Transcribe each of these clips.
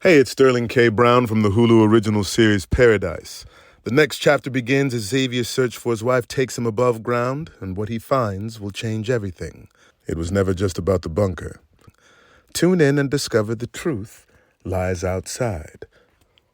Hey, it's Sterling K. Brown from the Hulu original series Paradise. The next chapter begins as Xavier's search for his wife takes him above ground, and what he finds will change everything. It was never just about the bunker. Tune in and discover the truth lies outside.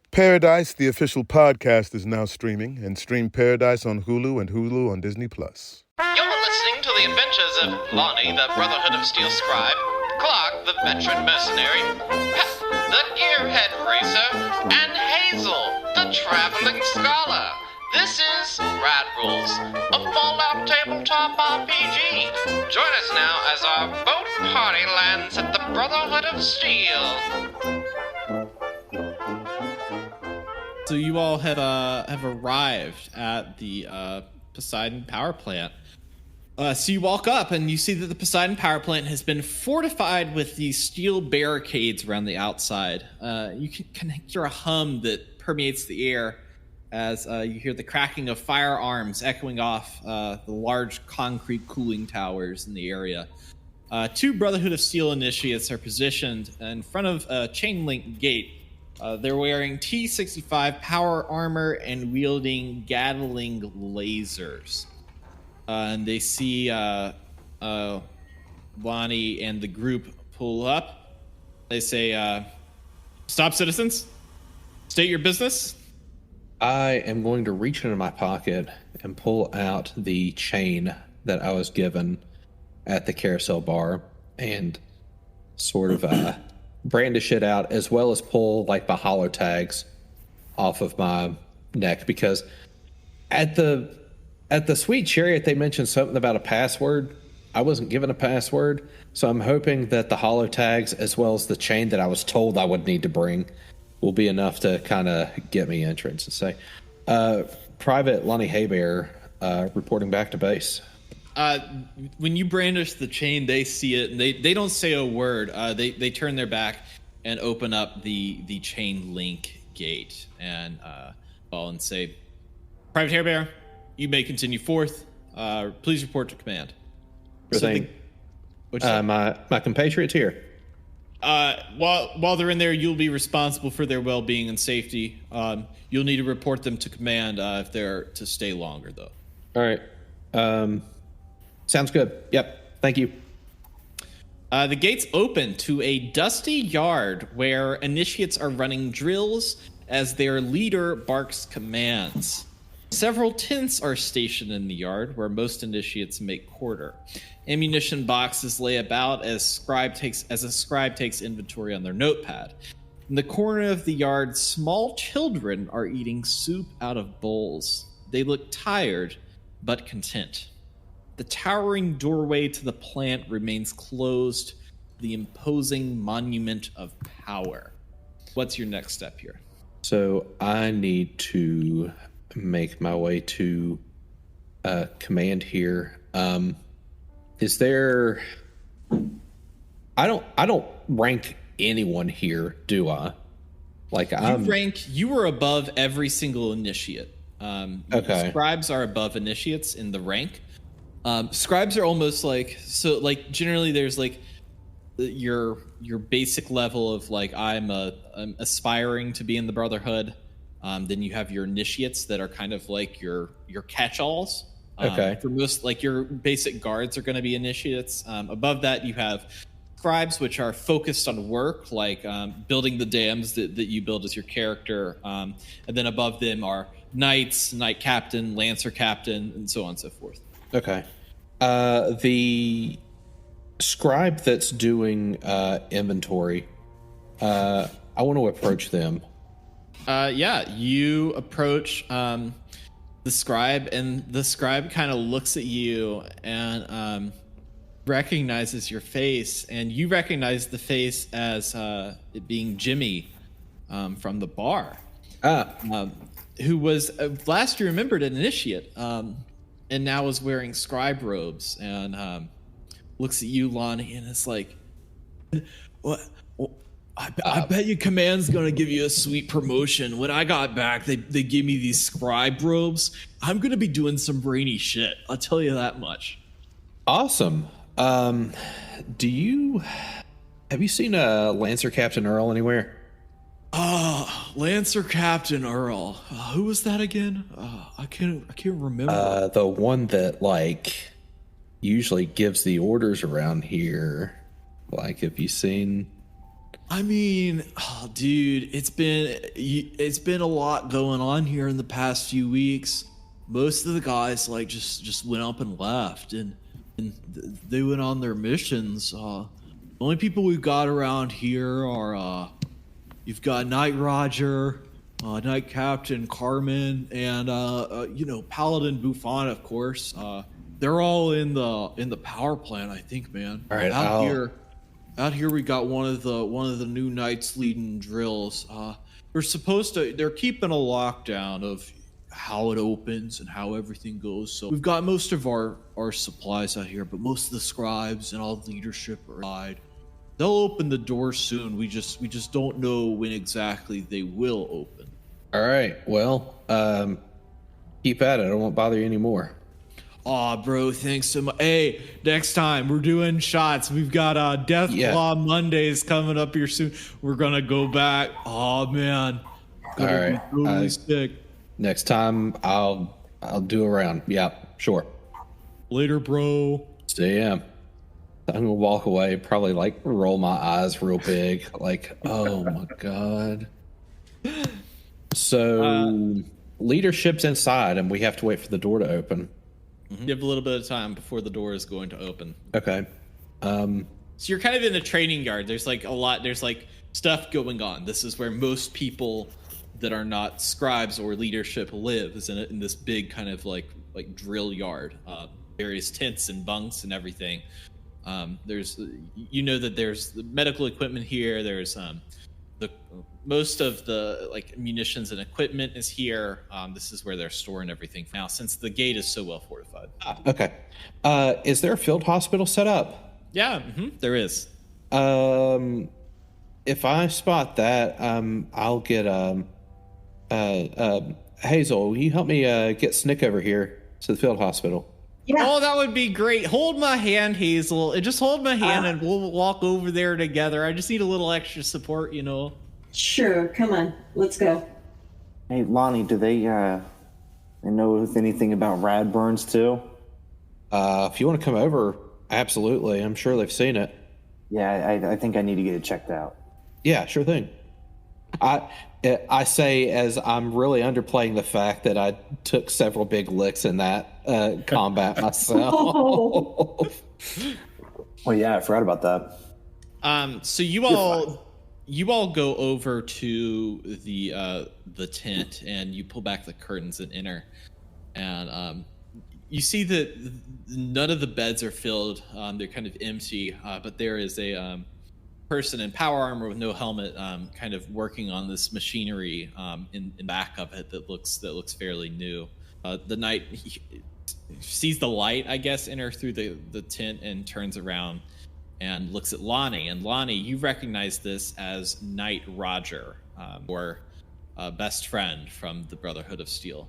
Paradise, the official podcast, is now streaming, and stream Paradise on Hulu and Hulu on Disney+. You're listening to the adventures of Lonnie, the Brotherhood of Steel scribe, Clark, the veteran mercenary, Pep, the gearhead racer, and Hazel, the traveling scholar. This is Rad Rules, a Fallout tabletop RPG. Join us now as our boat party lands at the Brotherhood of Steel. So you all have arrived at the Poseidon power plant. So you walk up and you see that the Poseidon power plant has been fortified with these steel barricades around the outside. You can hear a hum that permeates the air as you hear the cracking of firearms echoing off the large concrete cooling towers in the area. Two Brotherhood of Steel initiates are positioned in front of a chain link gate. They're wearing T-65 power armor and wielding Gatling lasers. And they see Lonnie and the group pull up. They say, "Stop, citizens. State your business." I am going to reach into my pocket and pull out the chain that I was given at the carousel bar and sort of brandish it out, as well as pull like my hollow tags off of my neck, because at the Sweet Chariot they mentioned something about a password. I wasn't given a password, so I'm hoping that the hollow tags as well as the chain that I was told I would need to bring will be enough to kind of get me entrance and say, Private Lonnie Haybear, reporting back to base. When you brandish the chain, they see it and they don't say a word. They turn their back and open up the chain link gate and say, "Private Hairbear, you may continue forth. Please report to command." Sure thing. My compatriots here. While they're in there, you'll be responsible for their well-being and safety. You'll need to report them to command if they're to stay longer, though. All right. Sounds good. Yep. Thank you. The gates open to a dusty yard where initiates are running drills as their leader barks commands. Several tents are stationed in the yard where most initiates make quarter. Ammunition boxes lay about as a scribe takes inventory on their notepad. In the corner of the yard, small children are eating soup out of bowls. They look tired, but content. The towering doorway to the plant remains closed, the imposing monument of power. What's your next step here? So I need to make my way to command here. Is there? I don't rank anyone here, do I? Like you were above every single initiate. Okay. Scribes are above initiates in the rank. Scribes are almost like, so like generally there's like your basic level of like I'm aspiring to be in the Brotherhood. Then you have your initiates that are kind of like your catch-alls. Okay. For most, like your basic guards are going to be initiates. Above that, you have scribes, which are focused on work, like building the dams that you build as your character. And then above them are knights, knight captain, lancer captain, and so on and so forth. Okay. The scribe that's doing inventory, I want to approach them. You approach the scribe, and the scribe kind of looks at you and recognizes your face, and you recognize the face as it being Jimmy from the bar, who was last you remembered an initiate, and now is wearing scribe robes, and looks at you, Lonnie, and it's like, what? I bet you command's gonna give you a sweet promotion. When I got back, they gave me these scribe robes. I'm gonna be doing some brainy shit. I'll tell you that much. Awesome. Have you seen Lancer Captain Earl anywhere? Lancer Captain Earl. Who was that again? I can't remember. The one that like usually gives the orders around here. Like, have you seen? I mean, dude, it's been a lot going on here in the past few weeks. Most of the guys like just went up and left, and they went on their missions. The only people we've got around here are you've got Knight Roger, Knight Captain Carmen, and Paladin Buffon, of course. They're all in the power plant, I think, man. All right, Out here we got one of the new knights leading drills. They're keeping a lockdown of how it opens and how everything goes. So we've got most of our supplies out here, but most of the scribes and all the leadership are inside. They'll open the door soon. We just don't know when exactly they will open. All right. Well, keep at it. I won't bother you anymore. Aw, bro, thanks so much. Hey, next time we're doing shots. We've got Death Claw Mondays coming up here soon. We're gonna go back. Oh man, all right. Be totally sick. Next time I'll do a round. Yeah, sure. Later, bro. See ya. I'm gonna walk away, probably like roll my eyes real big, like, oh my god. So leadership's inside, and we have to wait for the door to open. You have a little bit of time before the door is going to open. Okay. So you're kind of in a training yard. There's like there's like stuff going on. This is where most people that are not scribes or leadership live, is in this big kind of like drill yard. Various tents and bunks and everything. There's that there's the medical equipment here. There's most of the like munitions and equipment is here. This is where they're storing everything now, since the gate is so well fortified. Okay. Is there a field hospital set up? Yeah, there is. If I spot that, I'll get Hazel. Will you help me get Snick over here to the field hospital? Yeah. Oh, that would be great. Hold my hand, Hazel. Just hold my hand and we'll walk over there together. I just need a little extra support, Sure, come on. Let's go. Hey, Lonnie, do they know anything about rad burns too? If you want to come over, absolutely. I'm sure they've seen it. Yeah, I think I need to get it checked out. Yeah, sure thing. I say as I'm really underplaying the fact that I took several big licks in that combat myself. Well, yeah, I forgot about that. So you all go over to the tent and you pull back the curtains and enter, and you see that none of the beds are filled. They're kind of empty, but there is a person in power armor with no helmet, kind of working on this machinery in back of it that looks fairly new. The knight sees the light, I guess, enter through the tent and turns around and looks at Lonnie. And Lonnie, you recognize this as Knight Roger, or best friend from the Brotherhood of Steel.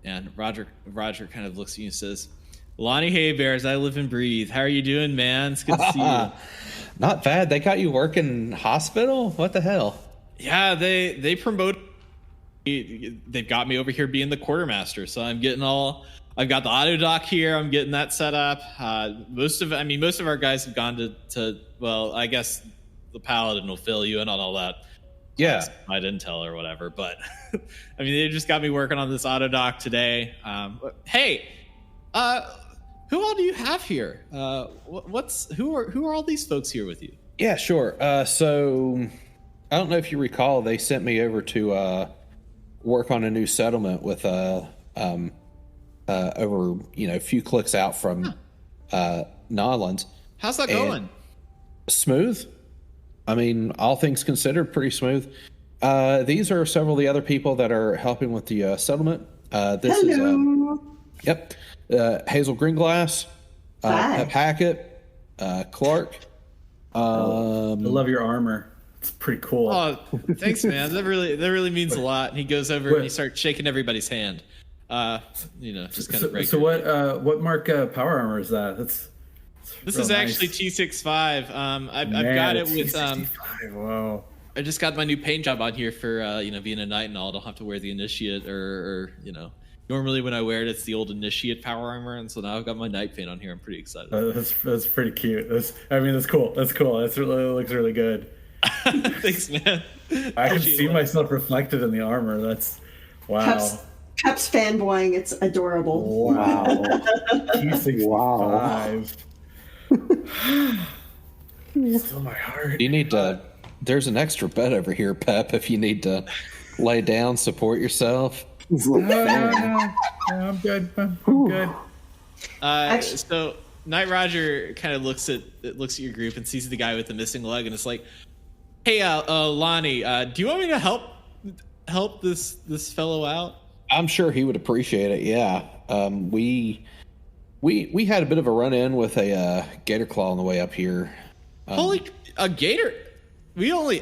And Roger kind of looks at you and says, "Lonnie Haybears, I live and breathe. How are you doing, man? It's good to see you." Not bad. They got you working hospital? What the hell? Yeah, they promote. They've got me over here being the quartermaster, so I've got the auto dock here. I'm getting that set up. Most of our guys have gone to well, I guess the Paladin will fill you in on all that. Yeah, my intel or whatever. But I mean, they just got me working on this auto dock today. Hey, who all do you have here? Who are all these folks here with you? Yeah, sure. So I don't know if you recall, they sent me over to work on a new settlement with over a few clicks out from Nawlins. How's that going? Smooth. I mean, all things considered, pretty smooth. These are several of the other people that are helping with the settlement. This Hello. is Hazel Greenglass, Hackett, Clark. I love your armor. It's pretty cool. Oh, thanks, man. That really means a lot. And he goes over and he starts shaking everybody's hand. Just kind of break. So what mark power armor is that? This is actually T65. I've got it with T65. Whoa. I just got my new paint job on here for being a knight and all. I don't have to wear the initiate or normally when I wear it, it's the old initiate power armor, and so now I've got my knight paint on here. I'm pretty excited. That's pretty cute. That's cool. That's cool. That looks really good. Thanks, man. I can see myself reflected in the armor. That's wow. Pep's fanboying. It's adorable. Wow. Q65. Still my heart. You need to. There's an extra bed over here, Pep. If you need to lay down, support yourself. No, I'm good. I'm good. So Knight Roger kind of looks at your group and sees the guy with the missing leg, and it's like, "Hey, Lonnie, do you want me to help this fellow out?" I'm sure he would appreciate it. Yeah. We had a bit of a run-in with a gator claw on the way up here. Holy, a gator! We were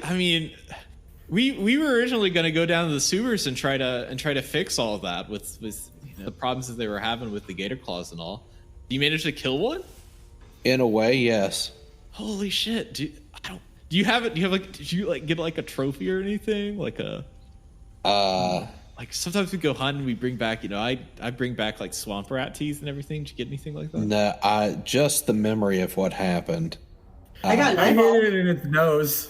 originally going to go down to the sewers and try to fix all of that with the problems that they were having with the gator claws and all. You managed to kill one? In a way, yes. Holy shit! Did you get like a trophy or anything? Like sometimes we go hunt and we bring back, I bring back like swamp rat teeth and everything. Did you get anything like that? No, just the memory of what happened. I got an I eyeball. hit it in its nose.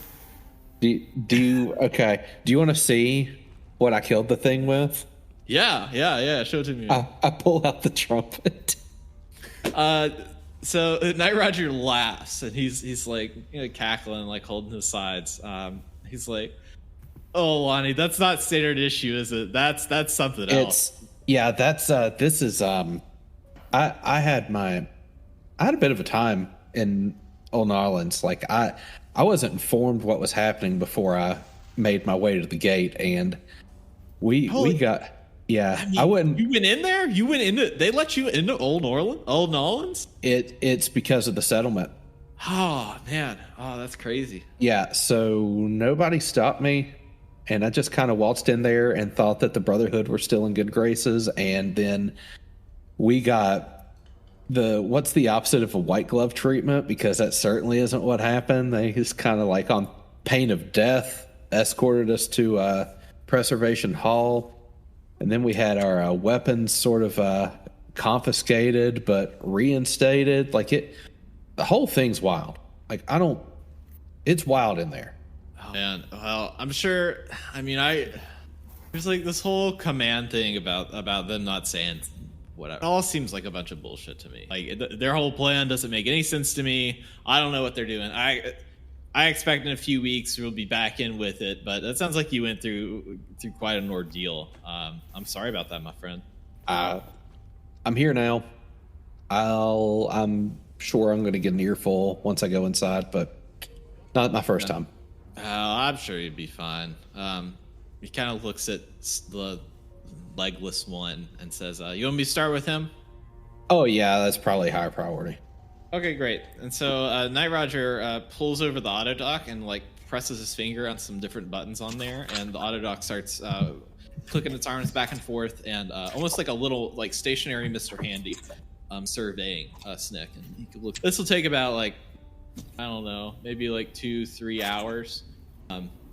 Do you want to see what I killed the thing with? Yeah. Show it to me. I pull out the trumpet. So Knight Roger laughs and he's like cackling, like holding his sides. He's like, "Oh, Lonnie, that's not standard issue, is it? That's something else." This is I had a bit of a time in old Nawlins. Like I wasn't informed what was happening before I made my way to the gate, and we got. Yeah, I wouldn't. You went in there. You went into. They let you into Old Nawlins. It's because of the settlement. Oh man. Oh, that's crazy. Yeah. So nobody stopped me, and I just kind of waltzed in there and thought that the Brotherhood were still in good graces, and then we got what's the opposite of a white glove treatment, because that certainly isn't what happened. They just kind of like on pain of death escorted us to Preservation Hall. And then we had our weapons sort of confiscated but reinstated. Like the whole thing's wild. Like it's wild in there. Oh, man, well, I'm sure. I mean, there's like this whole command thing about them not saying whatever. It all seems like a bunch of bullshit to me. Like their whole plan doesn't make any sense to me. I don't know what they're doing. I expect in a few weeks we'll be back in with it, but that sounds like you went through quite an ordeal. I'm sorry about that, my friend. I'm here now. I'm sure I'm going to get an earful once I go inside, but not my first time. I'm sure you'd be fine. He kind of looks at the legless one and says, "You want me to start with him?" Oh yeah, that's probably higher priority. Okay, great. And so Knight Roger pulls over the auto dock and like presses his finger on some different buttons on there, and the auto dock starts clicking its arms back and forth, and almost like a little like stationary Mr. Handy surveying Snick. And he could look. This will take about like, I don't know, maybe like 2-3 hours.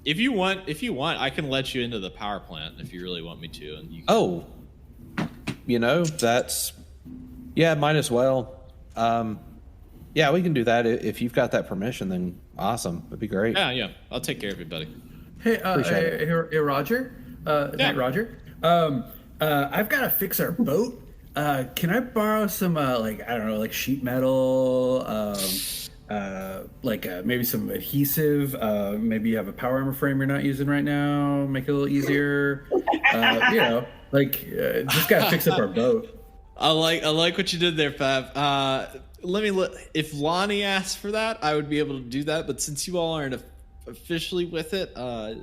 If you want, I can let you into the power plant if you really want me to. And you can... that's might as well. Yeah, we can do that. If you've got that permission, then awesome. That'd be great. Yeah. I'll take care of everybody. Hey, Roger. Hey, Roger. I've got to fix our boat. Can I borrow some, like sheet metal, maybe some adhesive? Maybe you have a power armor frame you're not using right now. Make it a little easier. Just got to fix up our boat. I like what you did there, Fab. If Lonnie asked for that, I would be able to do that. But since you all aren't officially with it, I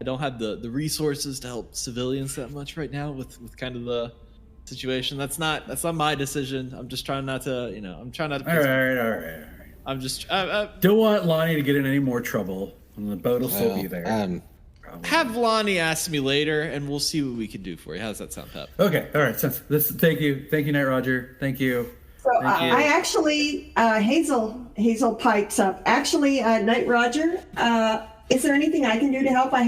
don't have the resources to help civilians that much right now with kind of the situation. That's not my decision. I'm just trying not to, I'm trying not to. All right. I'm just don't want Lonnie to get in any more trouble, and the boat will still be there. Have Lonnie ask me later, and we'll see what we can do for you. How does that sound, Pep? Okay, all right. Thank you, Knight Roger. Thank you. So I actually, Hazel pipes up. Actually, Knight Roger, Is there anything I can do to help? I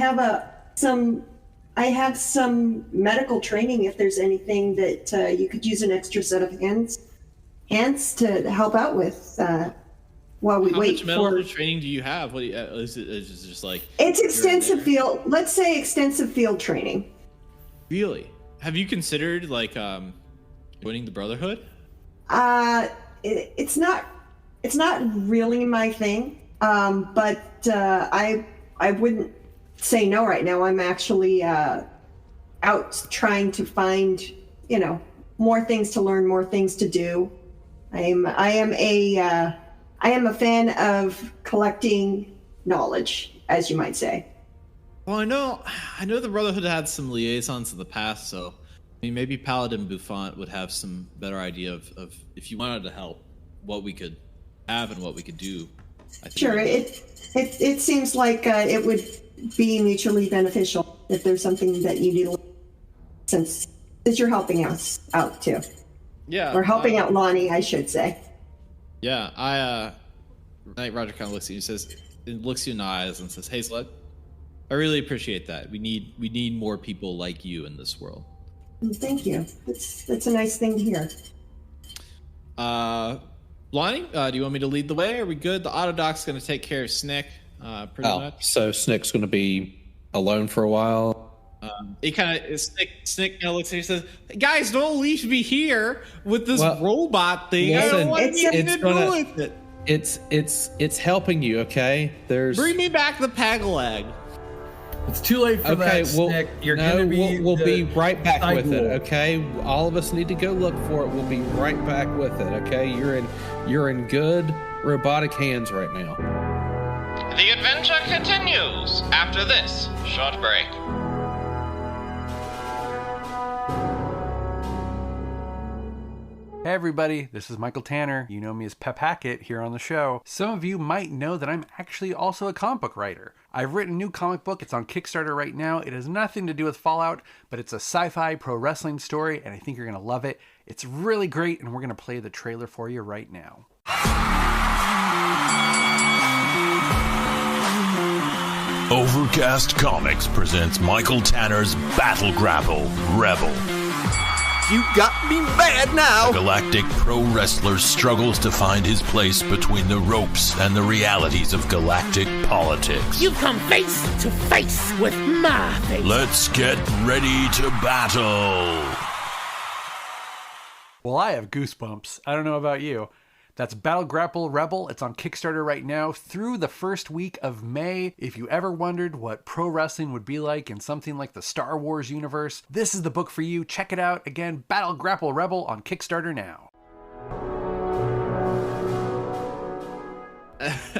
have some medical training. If there's anything that you could use an extra set of hands to help out with while we wait. How much medical training do you have? What is it just like? It's extensive field. Let's say extensive field training. Really? Have you considered like joining the Brotherhood? It's not really my thing. But I wouldn't say no right now. I'm actually out trying to find, more things to learn, more things to do. I am a fan of collecting knowledge, as you might say. Well, I know the Brotherhood had some liaisons in the past, so I mean, maybe Paladin Buffont would have some better idea of if you wanted to help, what we could have and what we could do. Sure, it seems like it would be mutually beneficial if there's something that you need, since you're helping us out too. Yeah, or helping out Lonnie, I should say. Yeah, Knight Roger kind of looks at you and says, looks you in the eyes and says, "Hazelette, I really appreciate that. We need more people like you in this world." Thank you. That's a nice thing to hear. Lonnie, do you want me to lead the way? Are we good? The Autodoc's going to take care of Snick, pretty much. So Snick's going to be alone for a while. Snick kind of looks at you and says, "Guys, don't leave me here with this robot thing. I don't want anything to do with it. It's helping you, okay? Bring me back the Pagalag." It's too late for that, Snick. We'll be right back with it, okay? All of us need to go look for it. We'll be right back with it, okay? You're in good robotic hands right now. The adventure continues after this short break. Hey everybody, this is Michael Tanner. You know me as Pep Hackett here on the show. Some of you might know that I'm actually also a comic book writer. I've written a new comic book. It's on Kickstarter right now. It has nothing to do with Fallout, but it's a sci-fi pro wrestling story, and I think you're going to love it. It's really great, and we're going to play the trailer for you right now. Overcast Comics presents Michael Tanner's Battle Grapple Rebel. You got me mad now! A galactic pro wrestler struggles to find his place between the ropes and the realities of galactic politics. You've come face to face with my face. Let's get ready to battle! Well, I have goosebumps. I don't know about you. That's Battle Grapple Rebel. It's on Kickstarter right now through the first week of May. If you ever wondered what pro wrestling would be like in something like the Star Wars universe, this is the book for you. Check it out. Again, Battle Grapple Rebel on Kickstarter now.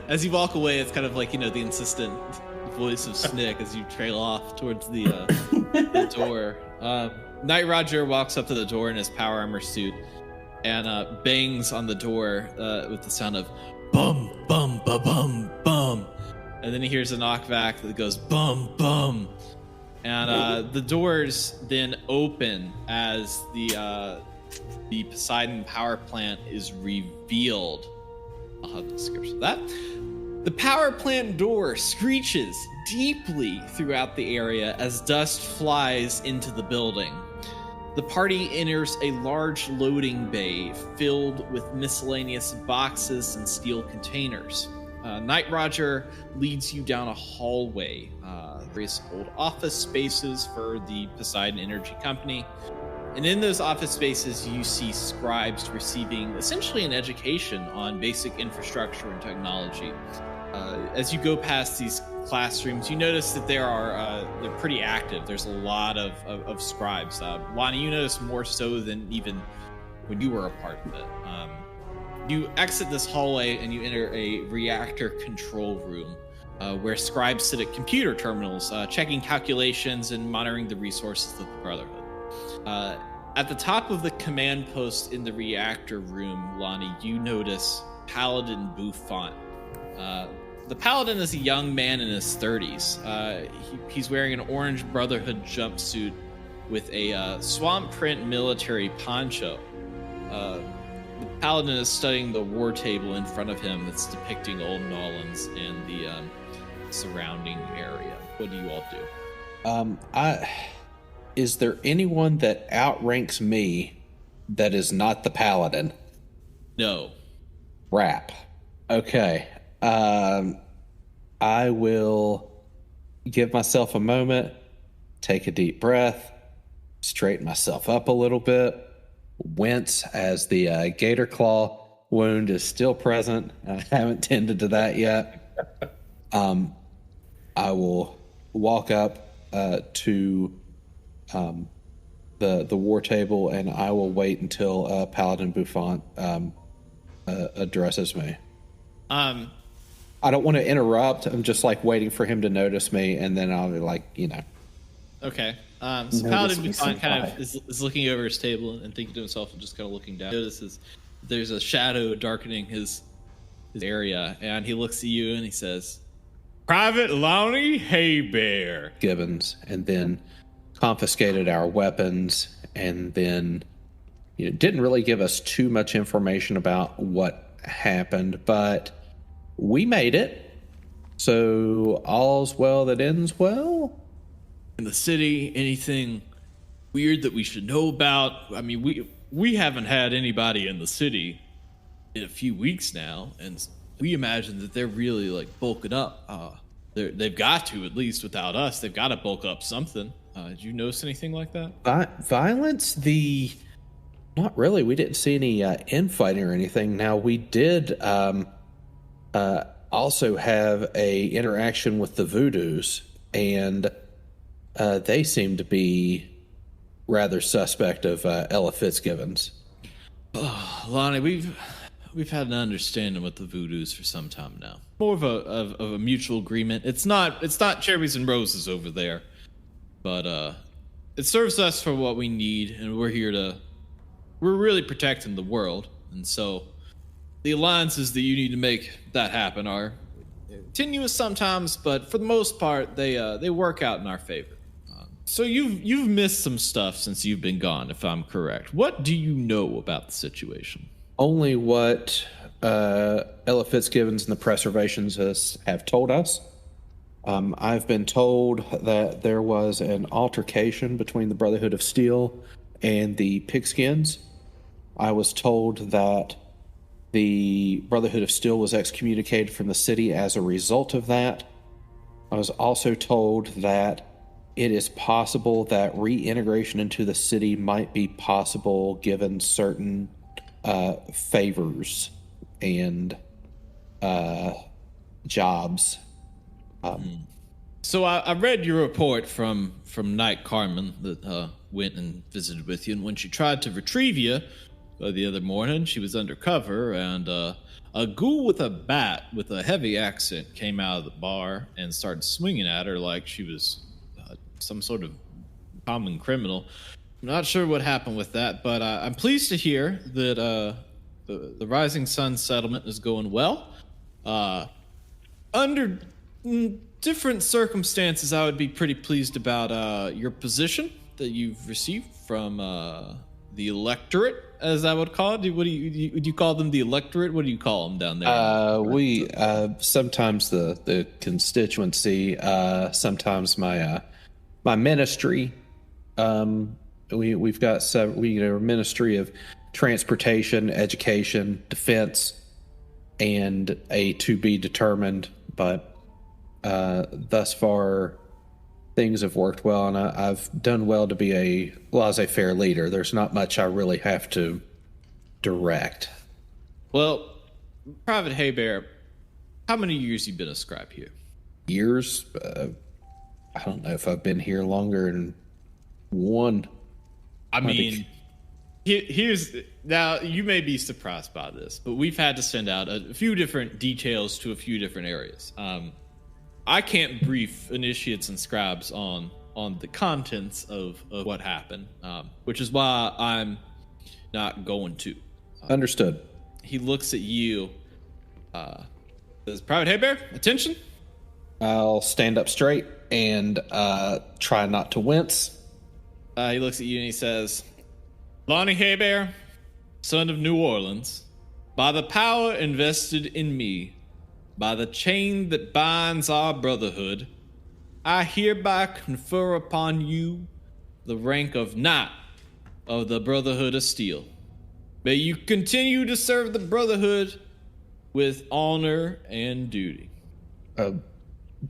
As you walk away, it's kind of like, the insistent voice of Snick as you trail off towards the door. Knight Roger walks up to the door in his power armor suit and bangs on the door with the sound of bum, bum, ba, bum, bum. And then he hears a knockback that goes bum, bum. And the doors then open as the Poseidon power plant is revealed. I'll have a description of that. The power plant door screeches deeply throughout the area as dust flies into the building. The party enters a large loading bay filled with miscellaneous boxes and steel containers. Knight Roger leads you down a hallway, various old office spaces for the Poseidon Energy Company. And in those office spaces, you see scribes receiving essentially an education on basic infrastructure and technology. As you go past these classrooms, you notice that they're pretty active. There's a lot of scribes. Lonnie, you notice more so than even when you were a part of it. You exit this hallway and you enter a reactor control room where scribes sit at computer terminals, checking calculations and monitoring the resources of the Brotherhood. At the top of the command post in the reactor room, Lonnie, you notice Paladin Buffont. The Paladin is a young man in his 30s. He's wearing an orange Brotherhood jumpsuit with a swamp print military poncho. The Paladin is studying the war table in front of him that's depicting old Nawlins and the surrounding area. What do you all do? Is there anyone that outranks me that is not the paladin? No. Rap. Okay. I will give myself a moment, take a deep breath, straighten myself up a little bit, wince as the gator claw wound is still present. I haven't tended to that yet. I will walk up to the war table, and I will wait until Paladin Buffon addresses me. I don't want to interrupt. I'm just like waiting for him to notice me, and then I'll be like, Okay. So Paladin Buffon kind of is looking over his table and thinking to himself and just kind of looking down. He notices there's a shadow darkening his area, and he looks at you and he says, Private Lonnie Haybear Gibbons, and then confiscated our weapons, and then didn't really give us too much information about what happened, but we made it. So all's well that ends well. In the city, anything weird that we should know about? I mean, we haven't had anybody in the city in a few weeks now, and we imagine that they're really like bulking up. They've got to, at least without us, they've got to bulk up something. Did you notice anything like that? Violence? Not really. We didn't see any infighting or anything. Now, we did also have a interaction with the Voodoos, and they seem to be rather suspect of Ella Fitzgibbons. Oh, Lonnie, we've had an understanding with the Voodoos for some time now. More of a mutual agreement. It's not cherries and roses over there, but it serves us for what we need, and we're really protecting the world. And so the alliances that you need to make that happen are tenuous sometimes, but for the most part, they work out in our favor. So you've missed some stuff since you've been gone, if I'm correct. What do you know about the situation? Only what Ella Fitzgibbons and the Preservations have told us. I've been told that there was an altercation between the Brotherhood of Steel and the Pigskins. I was told that the Brotherhood of Steel was excommunicated from the city as a result of that. I was also told that it is possible that reintegration into the city might be possible given certain favors and jobs. So I read your report from Knight Carmen that went and visited with you, and when she tried to retrieve you the other morning, she was undercover, and a ghoul with a bat with a heavy accent came out of the bar and started swinging at her like she was some sort of common criminal. I'm not sure what happened with that, but I'm pleased to hear that the Rising Sun settlement is going well. Under different circumstances, I would be pretty pleased about your position that you've received from the electorate, as I would call it. Would you call them the electorate? What do you call them down there? We sometimes the constituency, sometimes my ministry. We've got a ministry of transportation, education, defense, and a to be determined. But thus far, things have worked well, and I've done well to be a laissez-faire leader. There's not much I really have to direct. Well, Private Haybear, how many years you been a scribe here? Years? I don't know if I've been here longer than one. I mean, here's now, you may be surprised by this, but we've had to send out a few different details to a few different areas. I can't brief initiates and scribes on the contents of what happened, which is why I'm not going to. Understood. He looks at you. Says, Private Haybear, attention. I'll stand up straight and try not to wince. He looks at you and he says, Lonnie Haybear, son of New Orleans, by the power invested in me, by the chain that binds our brotherhood, I hereby confer upon you the rank of Knight of the Brotherhood of Steel. May you continue to serve the Brotherhood with honor and duty.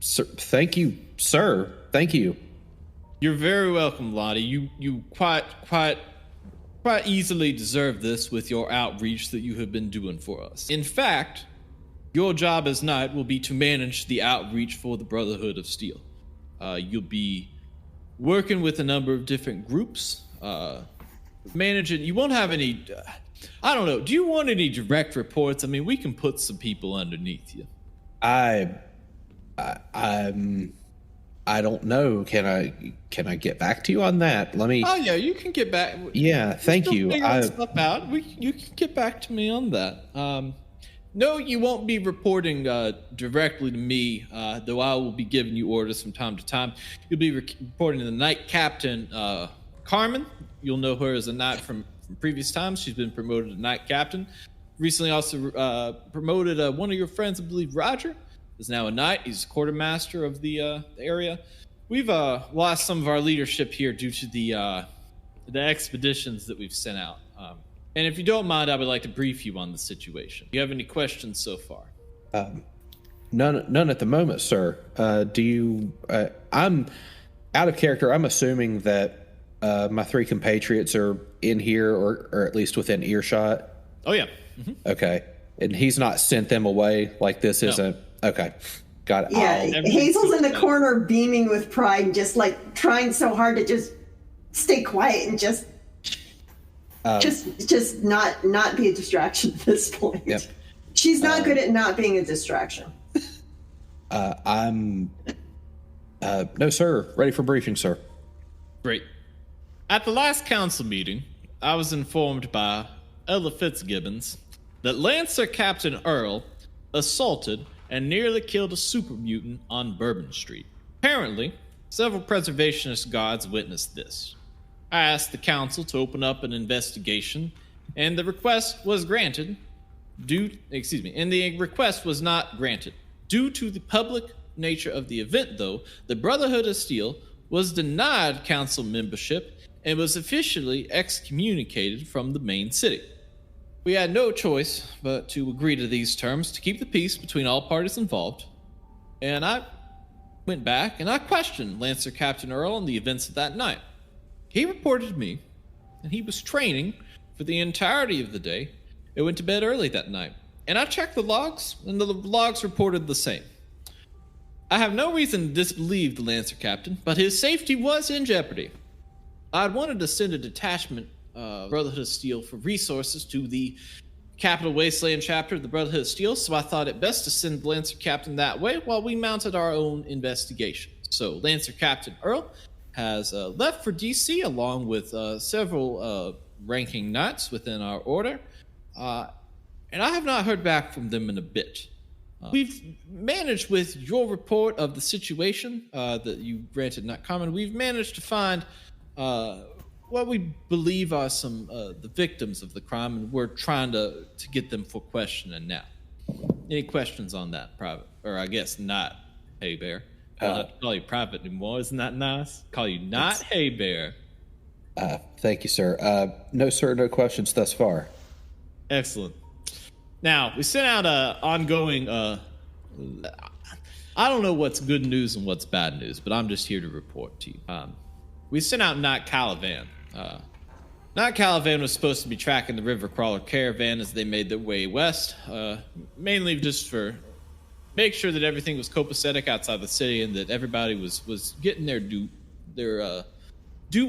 Sir, thank you, sir. Thank you. You're very welcome, Lottie. You quite easily deserve this with your outreach that you have been doing for us. In fact, your job as Knight will be to manage the outreach for the Brotherhood of Steel. You'll be working with a number of different groups, managing. You won't have any. I don't know. Do you want any direct reports? I mean, we can put some people underneath you. I don't know. Can I get back to you on that? Let me. Oh yeah, you can get back. Yeah, thank you. Stuff out. You can get back to me on that. No, you won't be reporting directly to me, though I will be giving you orders from time to time. You'll be reporting to the Knight Captain, Carmen. You'll know her as a Knight from previous times. She's been promoted to Knight Captain. Recently also promoted one of your friends, I believe Roger, is now a Knight. He's a quartermaster of the area. We've lost some of our leadership here due to the expeditions that we've sent out. And if you don't mind, I would like to brief you on the situation. Do you have any questions so far? None at the moment, sir. Do you? I'm out of character. I'm assuming that my three compatriots are in here, or at least within earshot. Oh yeah. Mm-hmm. Okay, and he's not sent them away. Like this isn't. Okay, got it. Yeah, Hazel's in the corner beaming with pride, just like trying so hard to just stay quiet and just not be a distraction at this point. Yep. She's not good at not being a distraction. I'm no, sir. Ready for briefing, sir. Great. At the last council meeting, I was informed by Ella Fitzgibbons that Lancer Captain Earl assaulted and nearly killed a super mutant on Bourbon Street. Apparently, several preservationist guards witnessed this. I asked the council to open up an investigation, and the request was granted. The request was not granted. Due to the public nature of the event, though, the Brotherhood of Steel was denied council membership and was officially excommunicated from the main city. We had no choice but to agree to these terms to keep the peace between all parties involved, and I went back and I questioned Lancer Captain Earl on the events of that night. He reported to me that he was training for the entirety of the day and went to bed early that night. And I checked the logs, and the logs reported the same. I have no reason to disbelieve the Lancer Captain, but his safety was in jeopardy. I'd wanted to send a detachment of Brotherhood of Steel for resources to the Capital Wasteland chapter of the Brotherhood of Steel, so I thought it best to send the Lancer Captain that way while we mounted our own investigation. So Lancer Captain Earl has left for DC along with several ranking knights within our order, and I have not heard back from them in a bit. We've managed, with your report of the situation that you granted not common, we've managed to find what we believe are some the victims of the crime, and we're trying to get them for questioning now. Any questions on that, Private? Or I guess not, Hey Bear. I don't have to call you Private anymore. Isn't that nice? Call you not Hey Bear. Thank you, sir. No, sir, no questions thus far. Excellent. Now, we sent out an ongoing... I don't know what's good news and what's bad news, but I'm just here to report to you. We sent out Knight Calivan. Knight Calivan was supposed to be tracking the River Crawler caravan as they made their way west, mainly just for... make sure that everything was copacetic outside the city and that everybody was getting their due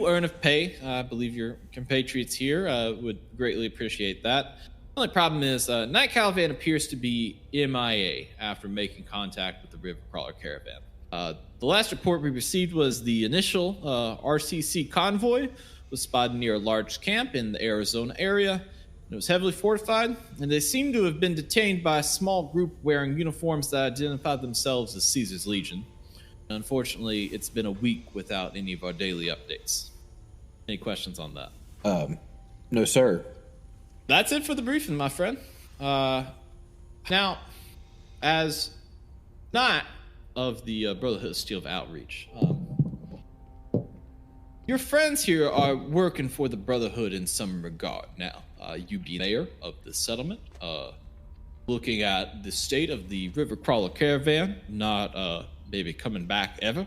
earn of pay. I believe your compatriots here would greatly appreciate that. The only problem is Knight Calivan appears to be MIA after making contact with the River Crawler caravan. The last report we received was the initial RCC convoy was spotted near a large camp in the Arizona area. It was heavily fortified, and they seem to have been detained by a small group wearing uniforms that identified themselves as Caesar's Legion. Unfortunately, it's been a week without any of our daily updates. Any questions on that? No, sir. That's it for the briefing, my friend. Now, as not of the Brotherhood of Steel of Outreach. Your friends here are working for the Brotherhood in some regard. Now, you be mayor of the settlement, looking at the state of the River Crawler Caravan, not maybe coming back ever.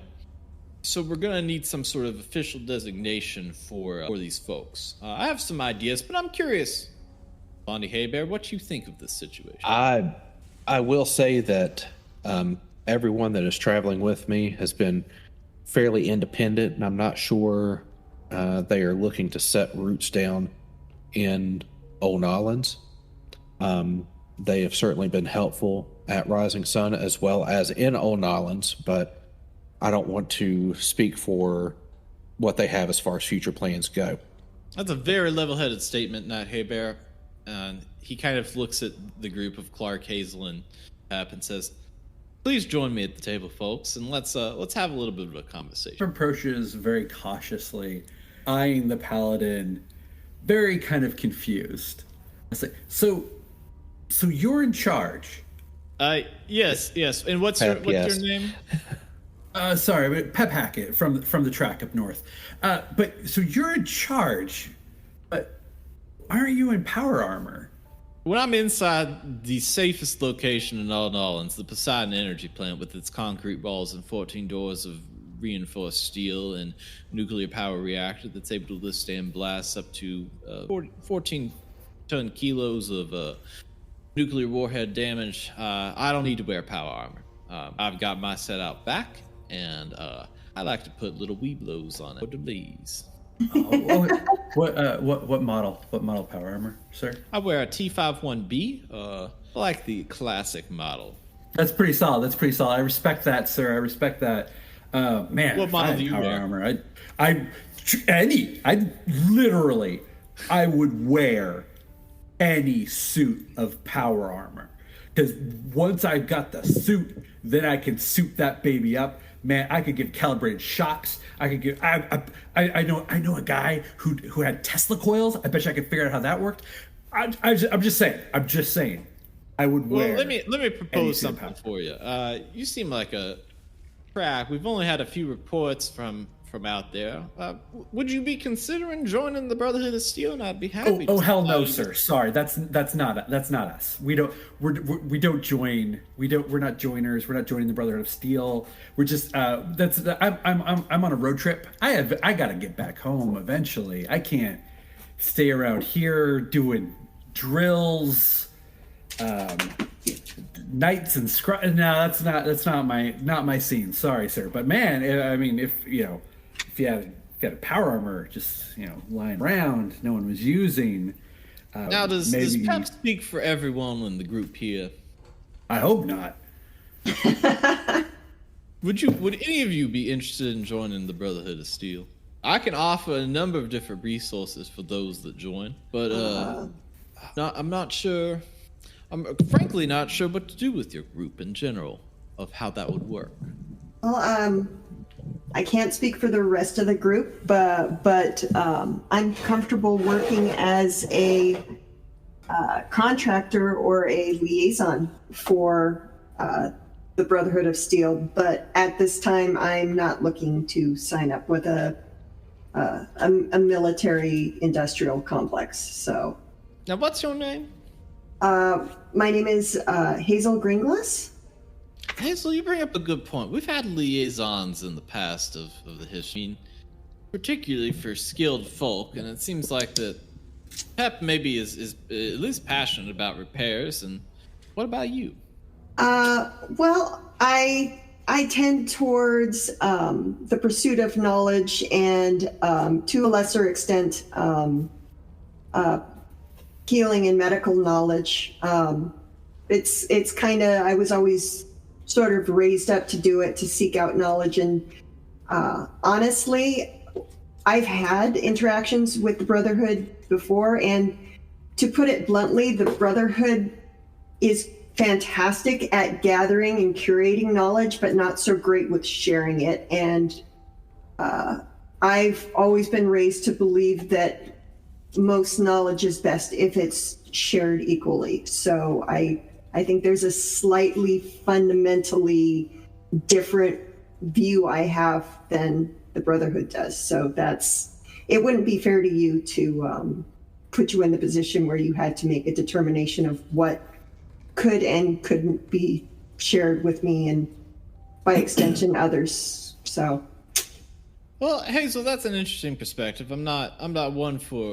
So we're gonna need some sort of official designation for these folks. I have some ideas, but I'm curious, Bonnie Haybear, what you think of this situation? I will say that everyone that is traveling with me has been fairly independent, and I'm not sure they are looking to set roots down in Old Nawlins. They have certainly been helpful at Rising Sun as well as in Old Nawlins, but I don't want to speak for what they have as far as future plans go. That's a very level-headed statement, Nat Haybear. And he kind of looks at the group of Clark, Hazel, and Pep and says, "Please join me at the table, folks, and let's have a little bit of a conversation." Approaches very cautiously, eyeing the paladin, very kind of confused. I say, "So you're in charge?" Yes. And what's your name? Sorry, Pep Hackett from the track up north. But so you're in charge, but why aren't you in power armor? When I'm inside the safest location in all Nawlins, the Poseidon Energy Plant with its concrete walls and 14 doors of reinforced steel and nuclear power reactor that's able to withstand blasts up to 14-ton kilos of nuclear warhead damage, I don't need to wear power armor. I've got my set out back, and I like to put little weeblos on it for the bees. What model power armor, sir? I wear a T51B, I like the classic model. That's pretty solid. I respect that, sir. I respect that. Man, what model do you power wear? Armor. I would wear any suit of power armor, because once I got the suit, then I can suit that baby up. Man, I could give calibrated shocks. I could give. I know a guy who had Tesla coils. I bet you I could figure out how that worked. I'm just saying. I would wear. Well, let me propose something for you. You seem like a crack. We've only had a few reports from out there. Would you be considering joining the Brotherhood of Steel? And I'd be happy. Oh hell no, sir. Sorry, that's not us. We don't join. We're not joiners. We're not joining the Brotherhood of Steel. We're just I'm on a road trip. I gotta get back home eventually. I can't stay around here doing drills, nights and No, that's not my scene. Sorry, sir. But man, I mean, if you had a power armor just lying around, no one was using. Now, does Pep speak for everyone in the group here? I hope not. Would any of you be interested in joining the Brotherhood of Steel? I can offer a number of different resources for those that join, but I'm not sure. I'm frankly not sure what to do with your group in general, of how that would work. Well, I can't speak for the rest of the group, but I'm comfortable working as a contractor or a liaison for the Brotherhood of Steel. But at this time, I'm not looking to sign up with a military industrial complex. So, now, what's your name? My name is Hazel Gringlas. Hazel, you bring up a good point. We've had liaisons in the past of the history, particularly for skilled folk, and it seems like that Pep maybe is at least passionate about repairs. And what about you? Well, I tend towards the pursuit of knowledge and, to a lesser extent, healing and medical knowledge. It's kind of, I was always sort of raised up to do it, to seek out knowledge. And honestly, I've had interactions with the Brotherhood before, and to put it bluntly, the Brotherhood is fantastic at gathering and curating knowledge, but not so great with sharing it. And I've always been raised to believe that most knowledge is best if it's shared equally. So I I think there's a slightly fundamentally different view I have than the Brotherhood does. So it wouldn't be fair to you to put you in the position where you had to make a determination of what could and couldn't be shared with me and by extension others. So Well, Hazel, that's an interesting perspective. I'm not one for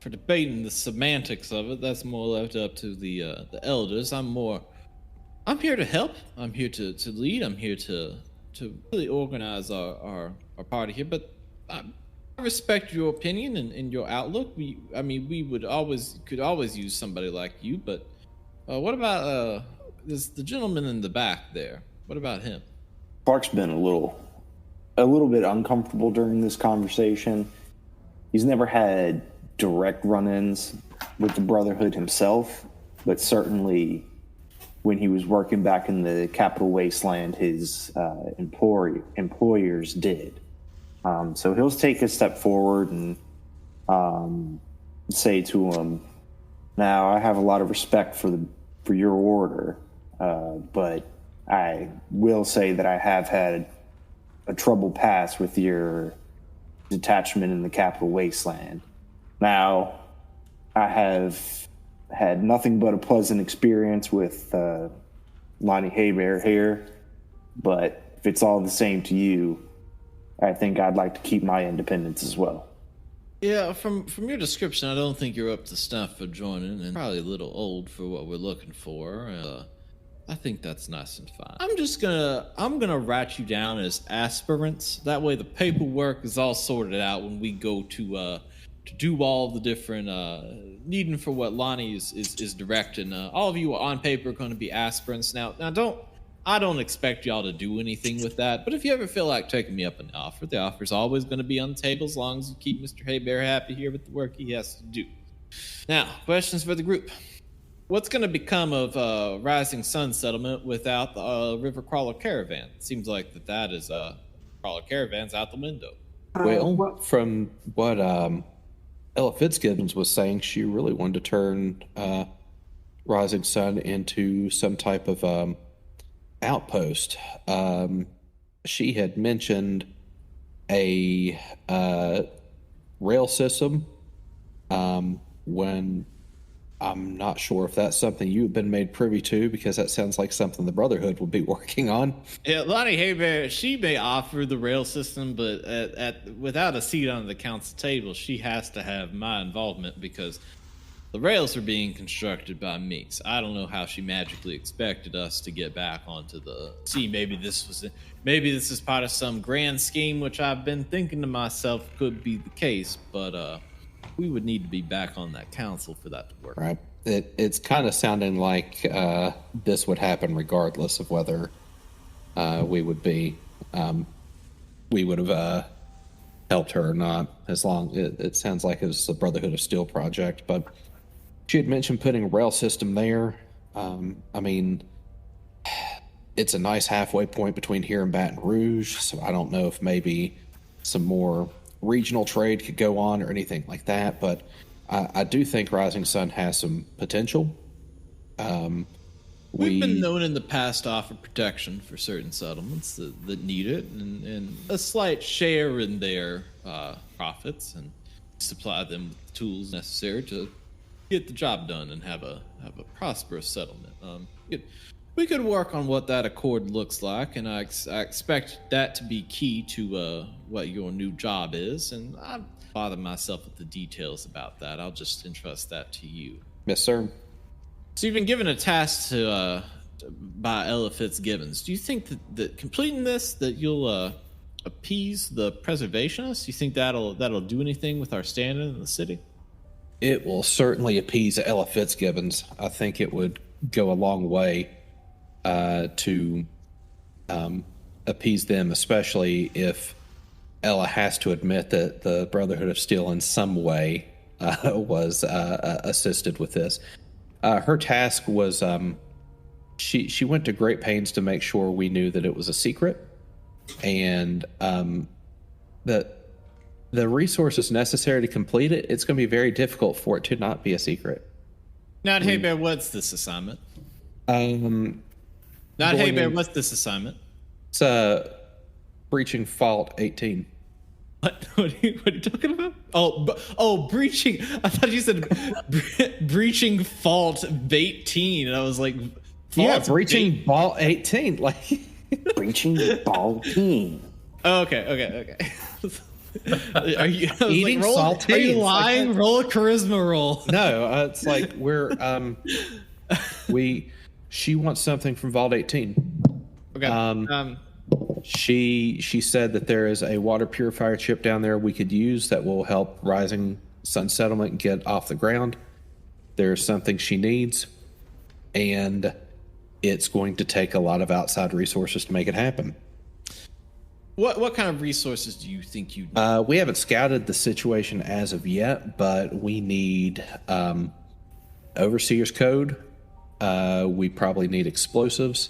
debating the semantics of it. That's more left up to the elders. I'm here to help. I'm here to lead. I'm here to really organize our party here. But I respect your opinion and your outlook. We could always use somebody like you. But what about the gentleman in the back there? What about him? Clark's been a little bit uncomfortable during this conversation. He's never had direct run-ins with the Brotherhood himself, but certainly when he was working back in the Capital Wasteland, his employers did. So he'll take a step forward and say to him, "Now, I have a lot of respect for your order, but I will say that I have had a troubled past with your detachment in the Capital Wasteland. Now, I have had nothing but a pleasant experience with Lonnie Haybear here, but if it's all the same to you, I think I'd like to keep my independence as well." Yeah, from your description, I don't think you're up to snuff for joining, and probably a little old for what we're looking for. I think that's nice and fine. I'm gonna write you down as aspirants. That way, the paperwork is all sorted out when we go to do all the different needing for what Lonnie is directing. All of you are on paper going to be aspirants. Now I don't expect y'all to do anything with that, but if you ever feel like taking me up an offer, the offer's always going to be on the table as long as you keep Mr. Haybear happy here with the work he has to do. Now, questions for the group. What's going to become of Rising Sun Settlement without the River Crawler Caravan? It seems like that is Crawler Caravan's out the window. Well, from what Ella Fitzgibbons was saying, she really wanted to turn Rising Sun into some type of outpost. She had mentioned a rail system. When I'm not sure if that's something you've been made privy to, because that sounds like something the Brotherhood would be working on. Yeah, Lonnie Haybear, she may offer the rail system, but without a seat on the council table, she has to have my involvement because the rails are being constructed by me. So I don't know how she magically expected us to get back onto the sea. Maybe this is part of some grand scheme, which I've been thinking to myself could be the case, but we would need to be back on that council for that to work. Right. It's kind of sounding like this would happen regardless of whether we would have helped her or not. As long it sounds like it was the Brotherhood of Steel project, but she had mentioned putting a rail system there. I mean, it's a nice halfway point between here and Baton Rouge, so I don't know if maybe some more regional trade could go on or anything like that, but I do think Rising Sun has some potential. We've been known in the past to offer protection for certain settlements that need it, and a slight share in their profits, and supply them with the tools necessary to get the job done and have a prosperous settlement. We could work on what that accord looks like, and I expect that to be key to what your new job is, and I bother myself with the details about that. I'll just entrust that to you. Yes, sir. So you've been given a task by Ella Fitzgibbons. Do you think that completing this, that you'll appease the preservationists? Do you think that'll do anything with our standing in the city? It will certainly appease Ella Fitzgibbons. I think it would go a long way to appease them, especially if Ella has to admit that the Brotherhood of Steel in some way was assisted with this. Her task was she went to great pains to make sure we knew that it was a secret, and that the resources necessary to complete it, it's going to be very difficult for it to not be a secret. Now, Haybear, what's this assignment? Not Hey going Bear, in- what's this assignment? It's breaching fault 18. What are you talking about? Oh, breaching. I thought you said breaching fault 18, and I was like, Yeah, fault breaching vault 18. Like Breaching ball team. Oh, okay. Are you I was Eating roll, saltines. Are you lying? Roll a charisma roll. no, it's like we're she wants something from vault 18. Okay. She said that there is a water purifier chip down there we could use that will help Rising Sun Settlement get off the ground. There's something she needs, and it's going to take a lot of outside resources to make it happen. What kind of resources do you think you need? We haven't scouted the situation as of yet, but we need Overseer's Code. We probably need explosives,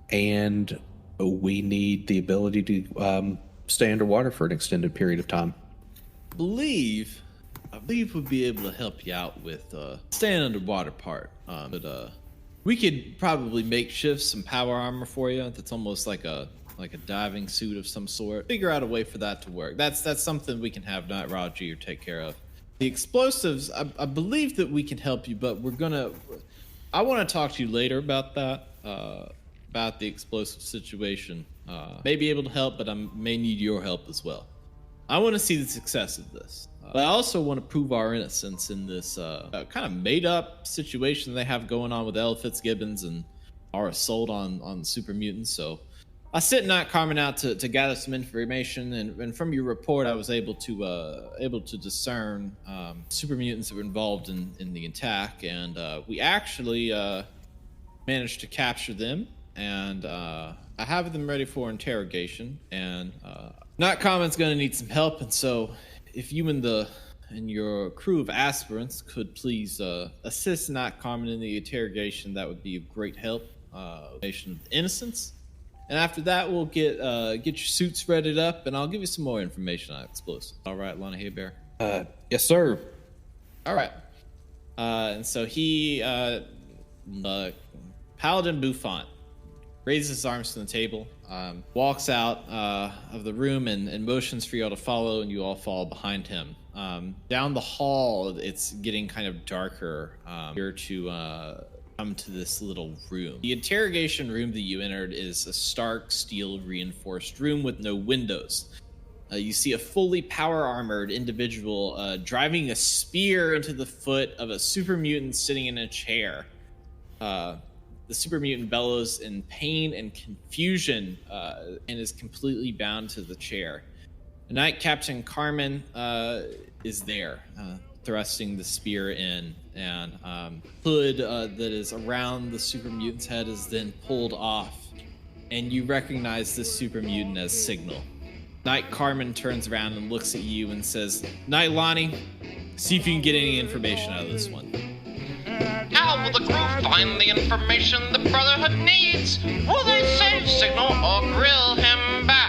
and we need the ability to stay underwater for an extended period of time. I believe we'll be able to help you out with staying underwater part. But we could probably makeshift some power armor for you. That's almost like a diving suit of some sort. Figure out a way for that to work. That's something we can have Night Raji or take care of. The explosives, I believe that we can help you, but I want to talk to you later about that. About the explosive situation. May be able to help, but I may need your help as well. I want to see the success of this. But I also want to prove our innocence in this kind of made-up situation they have going on with Ella Fitzgibbons and our assault on super mutants. So I sent Night Carmen out to gather some information, and from your report, I was able to discern super mutants that were involved in the attack, and we actually managed to capture them. And I have them ready for interrogation, and Night Carmen's going to need some help, and so if you and your crew of aspirants could please assist Night Carmen in the interrogation, that would be of great help. Nation of innocence, and after that, we'll get your suits readied up, and I'll give you some more information on explosives. All right, Lonnie Haybear. Yes, sir. All right, and so he, Paladin Buffon, raises his arms from the table, walks out of the room and motions for you all to follow, and you all follow behind him. Down the hall, it's getting kind of darker here to come to this little room. The interrogation room that you entered is a stark steel reinforced room with no windows. You see a fully power-armored individual driving a spear into the foot of a super mutant sitting in a chair. The super mutant bellows in pain and confusion and is completely bound to the chair. Night Captain Carmen is there, thrusting the spear in, and hood that is around the super mutant's head is then pulled off, and you recognize this super mutant as Signal. Night Carmen turns around and looks at you and says, "Night Lonnie, see if you can get any information out of this one." How will the crew find the information the Brotherhood needs? Will they save Signal or grill him back?